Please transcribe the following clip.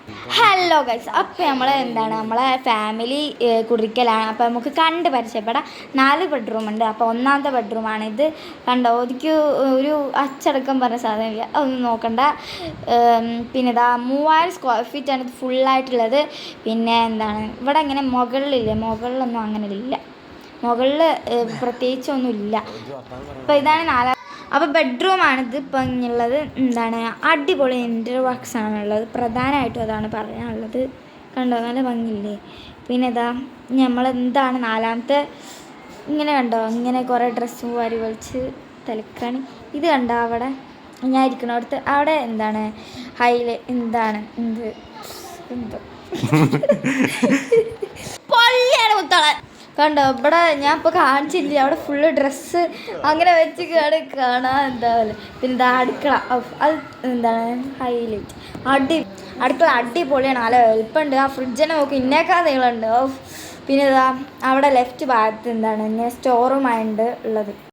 Hello guys, അപ്പോൾ നമ്മളെ family കുടിരിക്കലാണ്. അപ്പോൾ നമുക്ക് കണ്ട് പരിചയപ്പെടാം. 4 ബെഡ്റൂമുണ്ട്. അപ്പോൾ ഒന്നാമത്തെ ബെഡ്റൂമാണിത്. കണ്ടോ, ഒതുക്കി ഒരു അച്ചടക്കം പറഞ്ഞ സാധനമില്ല, അതൊന്നും നോക്കണ്ട. പിന്നെ 3000 സ്ക്വയർ ഫീറ്റാണ് ഇത് ഫുള്ളായിട്ടുള്ളത്. പിന്നെ ഇവിടെ ഇങ്ങനെ മുകളിലൊന്നും അങ്ങനെ ഇല്ല. മുകളിൽ പ്രത്യേകിച്ചൊന്നുമില്ല. അപ്പോൾ ഇതാണ് 4. അപ്പോൾ ബെഡ്റൂമാണിത്. ഇപ്പം ഉള്ളത് അടിപൊളി ഇൻ്റർ വർക്ക്സ് ആണുള്ളത്. പ്രധാനമായിട്ടും അതാണ് പറയാനുള്ളത്. കണ്ടോ, നല്ല ഭംഗിയില്ലേ? പിന്നെ നമ്മൾ 4ാമത്തെ ഇങ്ങനെ കണ്ടോ, ഇങ്ങനെ കുറേ ഡ്രസ്സും വാരി വലിച്ച് തലക്കാണ്. ഇത് കണ്ടോ, അവിടെ ഞാൻ ഇരിക്കണടുത്ത് അവിടെ എന്തോ പൊള്ളിയാണ് മുത്തോളൻ. കണ്ടോ, ഇവിടെ ഞാൻ ഇപ്പോൾ കാണിച്ചില്ല, അവിടെ ഫുള്ള് ഡ്രസ്സ് അങ്ങനെ വെച്ച് കാണാൻ എന്താവല്ലേ. പിന്നെ അടുക്കള, അത് ഹൈലൈറ്റ്. അടുക്കള അടിപൊളിയാണ്, നല്ല എളുപ്പമുണ്ട്. ആ ഫ്രിഡ്ജിനെ നോക്കി ഇന്നേക്കാൾ നീളമുണ്ട്. പിന്നെ അവിടെ ലെഫ്റ്റ് ഭാഗത്ത് ഇങ്ങനെ സ്റ്റോർ റൂമായുണ്ട് ഉള്ളത്.